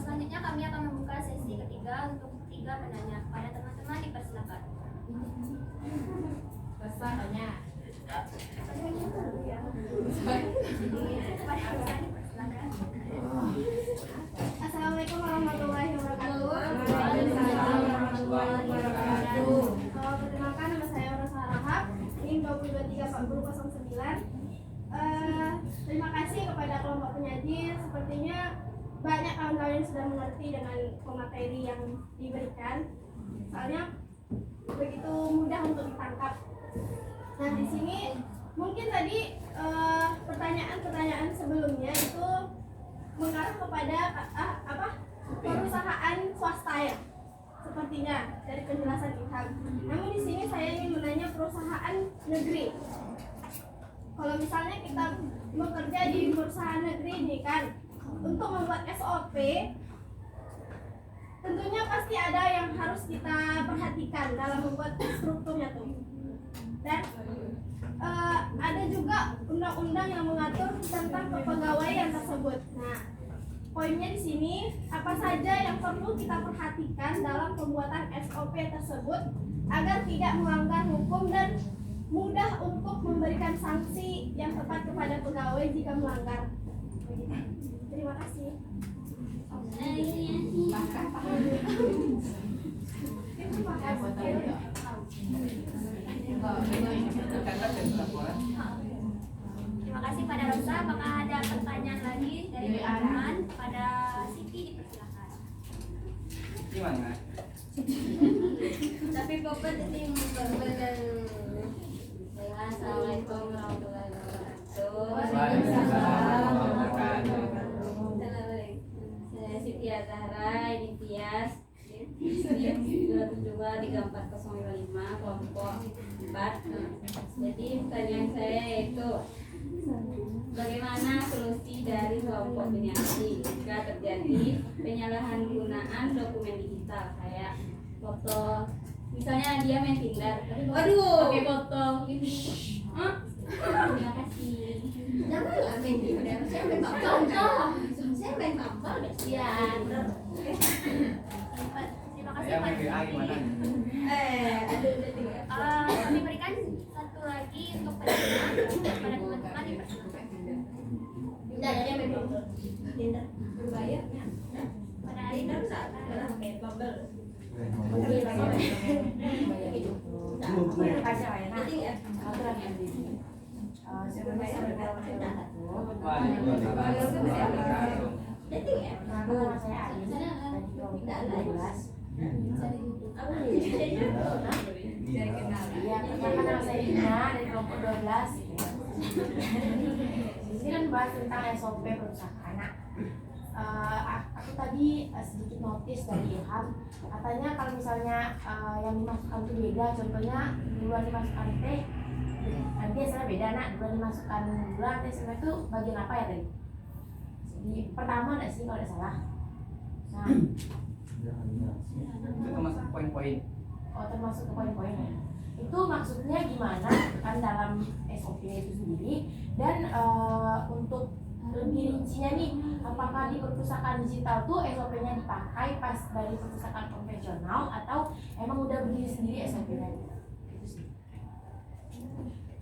Selanjutnya kami akan membuka sesi ketiga untuk 3 penanya. Pada teman-teman dipersilakan. Rasa tanya. Pada Rasa dipersilakan. Assalamualaikum warahmatullahi wabarakatuh. Waalaikumsalam warahmatullahi wabarakatuh. Perkenalkan, nama saya Rosa Rahab, NIM 2234009. Terima kasih kepada kelompok penyaji. Sepertinya banyak kawan-kawan yang sudah mengerti dengan pemateri yang diberikan. Soalnya begitu mudah untuk ditangkap. Nah, di sini mungkin tadi pertanyaan-pertanyaan sebelumnya itu mengarah kepada perusahaan swasta ya, sepertinya dari penjelasan Ilham. Namun di sini saya ingin menanya perusahaan negeri. Kalau misalnya kita bekerja di perusahaan negeri ini kan, untuk membuat SOP tentunya pasti ada yang harus kita perhatikan dalam membuat strukturnya tuh. Dan ada juga undang-undang yang mengatur tentang kepegawaian tersebut. Nah, poinnya di sini apa saja yang perlu kita perhatikan dalam pembuatan SOP tersebut agar tidak melanggar hukum dan mudah untuk memberikan sanksi yang tepat kepada pegawai jika melanggar. Begitu. Terima kasih. Terima kasih pada Rosa. Apakah ada pertanyaan lagi dari teman-teman? Pada Siti dipersilakan. Gimana? Tapi Bapak tadi Assalamualaikum warahmatullahi wabarakatuh. Waalaikumsalam warahmatullahi Saya Siti Azahra, ini Tias. NIM 2723405 kelompok 4. Jadi pertanyaan saya yaitu bagaimana solusi dari kelompok penyaji jika terjadi penyalahgunaan dokumen digital kayak foto, misalnya dia main Tinder tapi pakai foto gitu. Terima kasih. Janganlah main Tinder. Saya main Bumble. Saya main Bumble. Ya. Terima kasih Saya main pada WA gimana? kami berikan satu lagi untuk penanya pada teman-teman dipersilakan. Tidak ada yang main Bumble. Tinder. Berbayar. Pada Tinder saat Main Bumble. Dari kelompok 12. Di sini kan bahas tentang SOP perusahaan. Nah, aku tadi sedikit notice dari Ilham, katanya kalau misalnya yang dimasukkan itu beda, contohnya duluan dimasukkan teh, nanti hasilnya beda. Nak, duluan dimasukkan gula, nanti hasilnya itu bagian apa ya tadi? Di pertama nggak sih kalau tidak salah. Nah, Itu termasuk poin-poin. Oh, termasuk ke poin-poinnya. Itu maksudnya gimana kan dalam SOP itu sendiri, dan untuk lebih rincinya nih, apakah di perpustakaan digital tuh SOP-nya dipakai pas dari perpustakaan konvensional atau emang udah berdiri sendiri SOP-nya? Itu sih.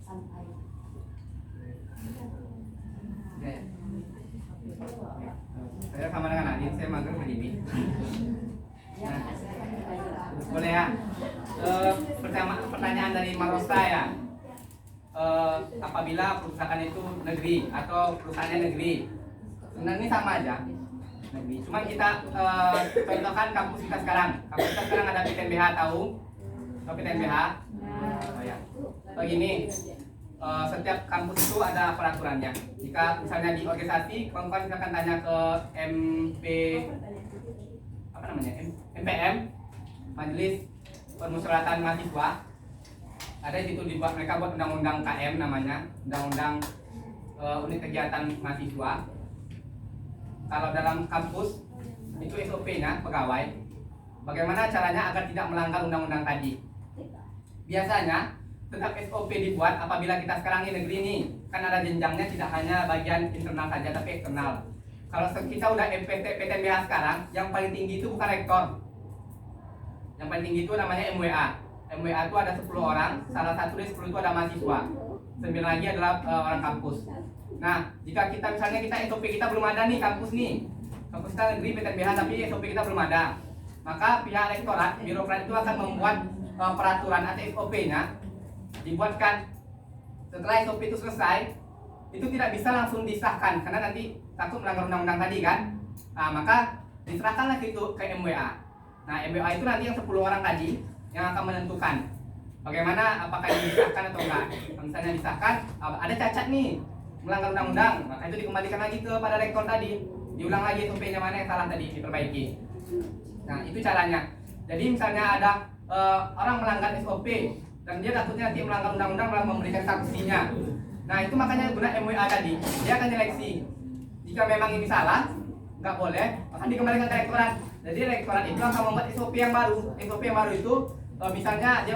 Sampai. Saya sama dengan Adin, saya mager begini. Ya, Nah, silakan dibaca. boleh ya. Pertanyaan dari Marosta ya. Apabila perusahaan itu negeri atau perusahaannya negeri, sebenarnya ini sama aja negeri. Cuman kita contohkan kampus kita sekarang. Kampus kita sekarang ada PTNBH, tahu? Tahu PTNBH? Oh ya. Begini, setiap kampus itu ada peraturannya. Jika misalnya di organisasi, kawan-kawan silakan tanya ke MPM, Majelis Permusyawaratan Mahasiswa. Ada di situ dibuat, mereka buat undang-undang KM namanya, undang-undang unit kegiatan mahasiswa. Kalau dalam kampus itu SOP-nya pegawai, bagaimana caranya agar tidak melanggar undang-undang tadi. Biasanya tetap SOP dibuat apabila kita sekarang ini negeri nih, kan ada jenjangnya, tidak hanya bagian internal saja tapi eksternal. Kalau kita udah PTNBH sekarang, yang paling tinggi itu bukan rektor. Yang paling tinggi itu namanya MWA. MWA itu ada 10 orang, salah satu dari 10 itu ada mahasiswa. 9 lagi adalah orang kampus. Nah, jika kita misalnya SOP kita belum ada nih, kampus kita negeri PTNBH tapi SOP kita belum ada, maka pihak rektorat, birokrat itu akan membuat peraturan atau SOP-nya, dibuatkan. Setelah SOP itu selesai, itu tidak bisa langsung disahkan karena nanti takut melanggar undang-undang tadi kan. Nah, maka diserahkanlah itu ke MWA. Nah, MWA itu nanti yang 10 orang tadi yang akan menentukan bagaimana, apakah ini disahkan atau enggak. Misalnya disahkan, ada cacat nih, melanggar undang-undang, maka itu dikembalikan lagi kepada rektor tadi, diulang lagi SOP-nya mana yang salah tadi, diperbaiki. Nah, itu caranya. Jadi misalnya ada orang melanggar SOP dan dia takutnya nanti melanggar undang-undang malah memberikan sanksinya. Nah, itu makanya guna MWA tadi, dia akan seleksi. Jika memang ini salah, nggak boleh, akan dikembalikan ke rektorat. Jadi rektorat itu akan membuat SOP yang baru. SOP yang baru itu misalnya dia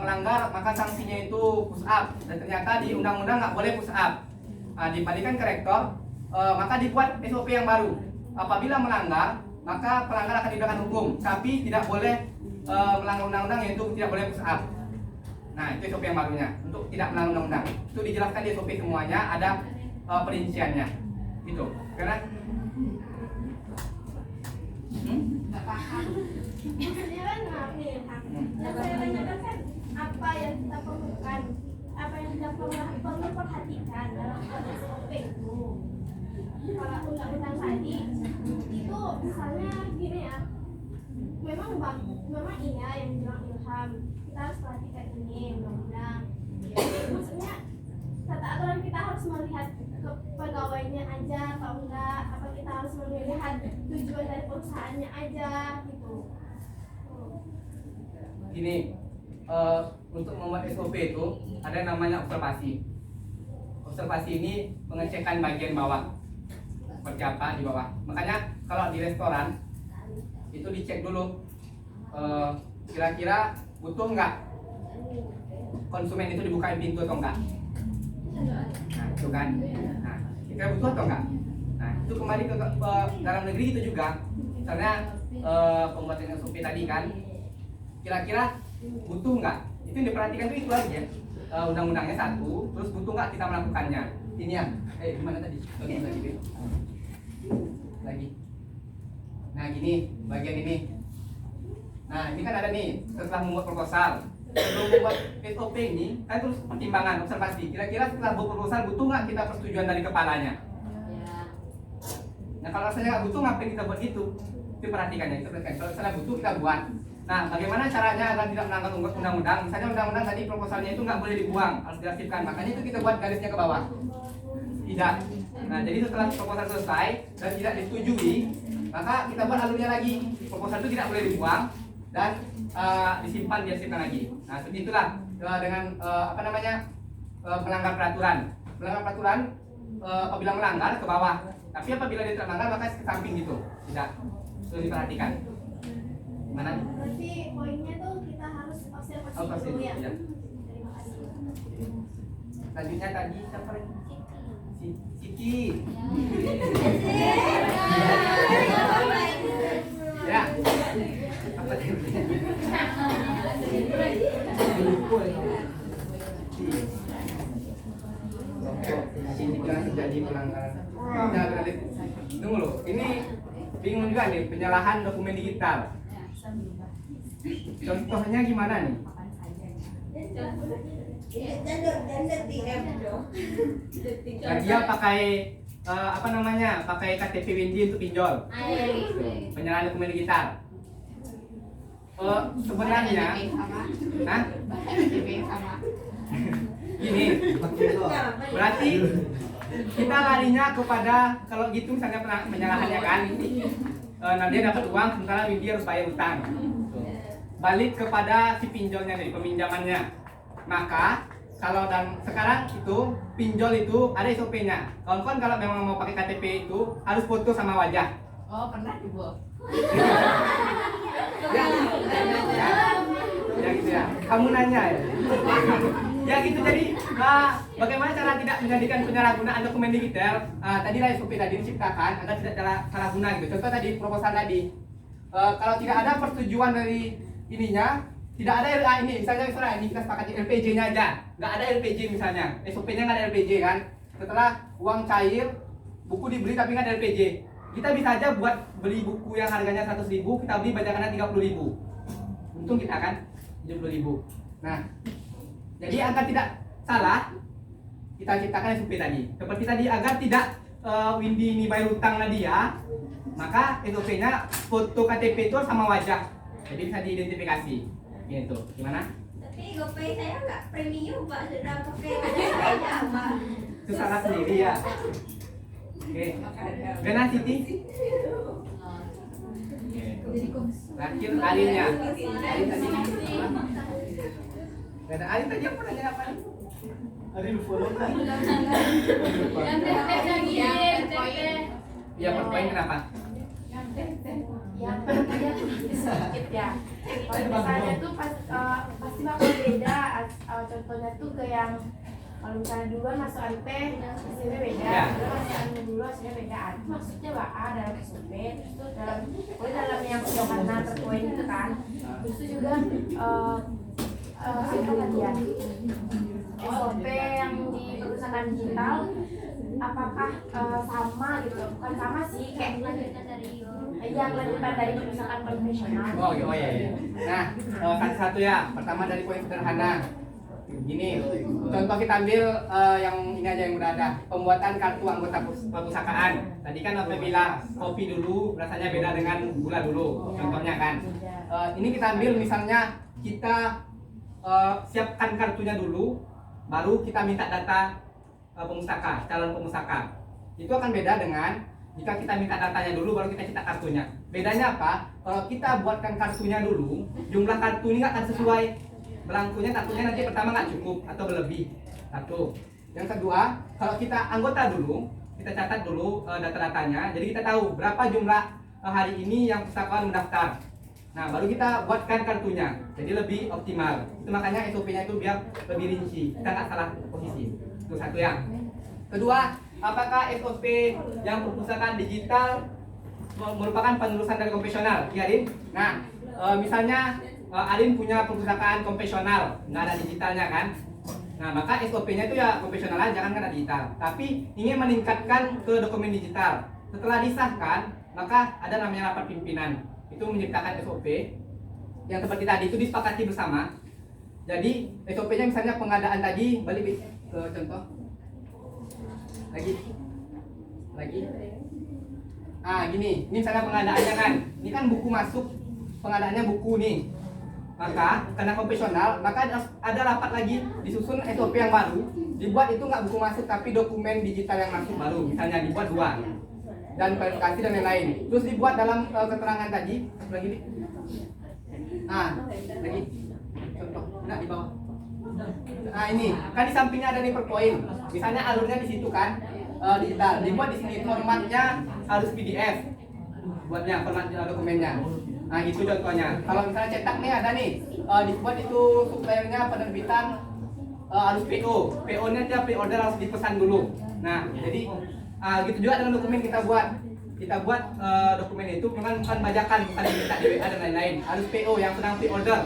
melanggar, maka sanksinya itu push up, dan ternyata di undang-undang nggak boleh push up. Nah, dibalikan ke rektor, maka dibuat SOP yang baru. Apabila melanggar, maka pelanggar akan dikenakan hukum, tapi tidak boleh melanggar undang-undang, yaitu tidak boleh push up. Nah, itu SOP yang barunya untuk tidak melanggar undang-undang. Itu dijelaskan di SOP semuanya, ada perinciannya. Gitu. Karena Nggak paham. Maksudnya kan yang saya tanyakan kan apa yang kita perlukan, apa yang kita perlu perhatikan dalam SOP itu. Kalau undang-undang tadi itu misalnya gini ya, memang iya yang bilang Ilham, kita harus perhatikan ini undang-undang. Maksudnya tata aturan kita harus melihat ke pegawainya aja atau enggak, apa kita harus melihat tujuan dari perusahaannya aja gitu. Gini, untuk membuat SOP itu ada yang namanya observasi. Observasi ini pengecekan bagian bawah, seperti apa di bawah. Makanya kalau di restoran itu dicek dulu, kira-kira butuh nggak konsumen itu dibukain pintu atau enggak. Nah, itu kan. Nah, kira butuh atau enggak. Nah, itu kembali ke dalam negeri itu juga. Misalnya pembuatan SOP tadi kan, kira-kira butuh nggak? Itu yang diperhatikan itu aja. Undang-undangnya satu, terus butuh nggak kita melakukannya. Ini ya. Gimana tadi? Lagi. Nah, gini, bagian ini. Nah, ini kan ada nih, setelah membuat proposal, sebelum membuat SOP ini, kan terus pertimbangan, observasi. Kira-kira setelah membuat proposal butuh nggak kita persetujuan dari kepalanya? Nah, kalau rasanya nggak butuh, ngapain kita buat itu? Itu perhatikannya, itu perhatikan. Kalau misalnya butuh, kita buat. Nah, bagaimana caranya agar tidak melanggar undang-undang? Misalnya undang-undang tadi proposalnya itu nggak boleh dibuang, harus diaktifkan. Makanya itu kita buat garisnya ke bawah. Tidak. Nah, jadi setelah proposal selesai dan tidak disetujui, maka kita buat alurnya lagi. Proposal itu tidak boleh dibuang dan disimpan lagi. Nah, seperti itulah dengan melanggar peraturan. Melanggar peraturan apabila melanggar ke bawah. Tapi apabila dia tidak melanggar maka ke samping gitu. Tidak. Itu diperhatikan. Mana? Berarti poinnya tuh kita harus observasi Oh, pasti. dulu ya. Ya. Terima kasih. Selanjutnya tadi siapa lagi? Siti. Ya. Apa tadi? Siti bilang terjadi pelanggaran. Ya, berarti tunggu loh. Ini bingung juga nih penyalahan dokumen digital. Contohnya gimana nih? Nah, dia pakai apa namanya? Pakai KTP Windy untuk pinjol. Penyalahan dokumen digital. Sebenarnya, nah, gini, berarti kita larinya kepada kalau gitu misalnya penyalahannya kan, nah dia dapat uang sementara Windy harus bayar utang. Balik kepada si pinjolnya nih, peminjamannya. Maka kalau dan sekarang itu pinjol itu ada SOP-nya. Kawan-kawan kalau memang mau pakai KTP itu harus foto sama wajah. Oh, pernah dibuat. Ya gitu ya. Kamu nanya ya. Ya gitu jadi bagaimana cara tidak menjadikan penyalahgunaan dokumen digital? Tadi lah SOP tadi diciptakan agar tidak salah guna gitu. Contoh tadi proposal tadi. Kalau tidak ada persetujuan dari ininya, tidak ada ini misalnya ini kita sepakati LPJ-nya aja, nggak ada LPJ misalnya, SOP-nya nggak ada LPJ kan. Setelah uang cair, buku dibeli tapi nggak ada LPJ, kita bisa aja buat beli buku yang harganya 100.000, kita beli bajakannya 30.000, untung kita kan 70.000. Nah, jadi agar tidak salah, kita ciptakan SOP tadi. Seperti tadi agar tidak Windy ini bayar utang dia, maka SOP-nya foto KTP itu sama wajah, jadi bisa diidentifikasi. Ini tuh, gimana? Tapi GoPay saya nggak premium Pak, sudah pakai aja Pak. Itu salah sendiri ya. Oke, Gana Siti. Terakhir Alinnya. Alin tadi. Gana Alin tadi apa nanya apa? Alin lupa lupa. Ya, poin kenapa? Yang tadi aku sedikit ya. Kalau misalnya tuh pasti bakal beda. Contohnya tuh ke yang kalau misalnya duluan masuk ANP hasilnya beda, Ya. kalau masuk ANP dulu hasilnya beda. Maksudnya dalam SOP, terus tuh dalam yang sederhana terpoin itu kan. Terus itu juga apa tadi ya? SOP yang di perusahaan digital apakah sama gitu? Bukan sama sih, kayak yang lanjutan dari perusahaan konvensional. Oh iya. Nah, satu-satu ya. Pertama dari poin sederhana. Gini, contoh kita ambil yang ini aja yang udah ada. Pembuatan kartu anggota perpustakaan. Tadi kan Ope bilang kopi dulu rasanya beda dengan gula dulu. Contohnya kan. Ini kita ambil misalnya kita siapkan kartunya dulu, baru kita minta data pemustaka, calon pemustaka. Itu akan beda dengan jika kita minta datanya dulu baru kita cetak kartunya. Bedanya apa? Kalau kita buatkan kartunya dulu, jumlah kartu ini nggak akan sesuai. Belangkunya kartunya nanti pertama nggak cukup atau berlebih. Satu. Yang kedua, kalau kita anggota dulu, kita catat dulu data-datanya. Jadi kita tahu berapa jumlah hari ini yang pustakawan mendaftar. Nah, baru kita buatkan kartunya. Jadi lebih optimal. Itu makanya SOP-nya itu biar lebih rinci. Kita nggak salah posisi. Itu satu yang. Kedua, apakah SOP yang perpustakaan digital merupakan penerusan dari konvensional? Iya, Din? Nah, misalnya Alin punya perpustakaan konvensional, nggak ada digitalnya kan? Nah, maka SOP-nya itu ya konvensional aja, jangan ada digital. Tapi ingin meningkatkan ke dokumen digital. Setelah disahkan, maka ada namanya rapat pimpinan. Itu menciptakan SOP yang seperti tadi itu disepakati bersama. Jadi SOP-nya misalnya pengadaan tadi, balik ke contoh. Lagi. Gini, ini misalnya pengadaannya kan. Ini kan buku masuk, pengadaannya buku nih. Maka karena konvensional, maka ada rapat lagi disusun SOP yang baru. Dibuat itu nggak buku masuk tapi dokumen digital yang masuk baru. Misalnya dibuat 2 dan verifikasi dan lain-lain. Terus dibuat dalam keterangan tadi lagi. Lagi contoh, nah di bawah. Ini kan di sampingnya ada nih per poin. Misalnya alurnya di situ kan digital. Dibuat di sini formatnya harus PDF. Buatnya format dokumennya. Nah itu contohnya. Kalau misalnya cetak nih ada nih, dibuat itu suppliernya penerbitan harus PO. PO-nya dia pre-order harus dipesan dulu. Nah jadi gitu juga dengan dokumen kita buat. Kita buat dokumen itu memang bukan bajakan, bukan minta di WA dan lain-lain. Harus PO yang sedang pre-order.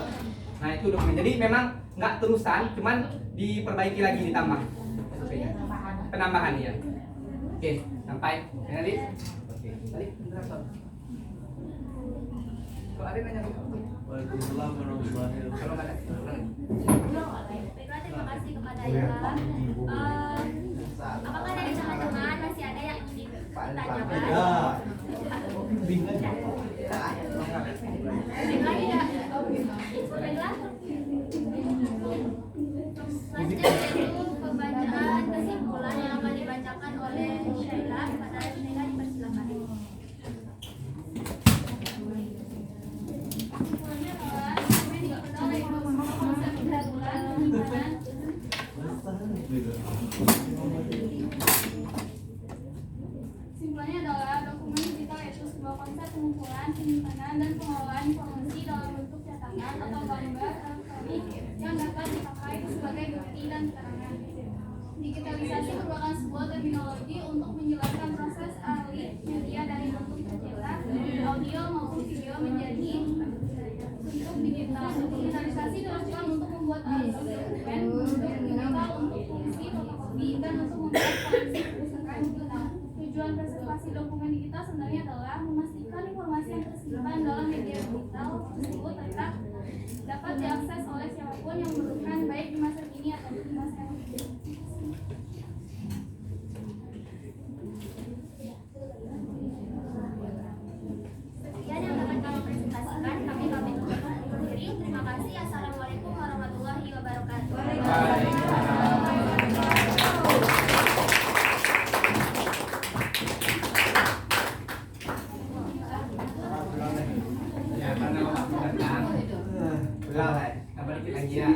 Nah itu dokumen. Jadi memang nggak terusan, cuman diperbaiki lagi ditambah. Penambahan ya. Oke, sampai tadi. Oke, tadi berapa? Kalau ada nanya Waalaikumsalam warahmatullahi wabarakatuh. kalau nggak ada, Baiklah, terima kasih kepada Ilham. Apakah dari teman-teman masih ada yang ingin ditanyakan? Baiklah, ya. Baiklah. Selanjutnya yaitu pembacaan kesimpulan yang akan dibacakan oleh Sheila. Kepada Sheila dipersilakan. Kesimpulannya adalah dokumen dikenal oleh konsep kesimpulan penyimpanan. Kesimpulannya adalah dokumen digital yaitu sebuah konsep pengumpulan, penyimpanan, dan pengelolaan informasi dalam bentuk cetakan atau gambar elektronik yang dapat dipakai sebagai bukti dan keterangan. Digitalisasi merupakan sebuah terminologi untuk menjelaskan proses alih media dari bentuk tercetak, audio maupun video menjadi bentuk digital. Digitalisasi dilakukan untuk membuat alih dokumen bentuk digital untuk fungsi fotokopi dan untuk membuat koleksi perpustakaan digital. Tujuan preservasi dokumen digital sebenarnya adalah memastikan informasi yang tersimpan dalam media digital tersebut tetap dapat diakses oleh siapapun yang membutuhkan, baik di masa kini atau di masa yang akan datang. Sekian yang dapat kami presentasikan. Kami pamit undur diri. Terima kasih. Assalamualaikum warahmatullahi wabarakatuh. Ya karena waktu datang. Udah lah, apa dikit lagi ya?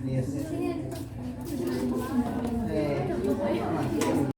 Yes, yes.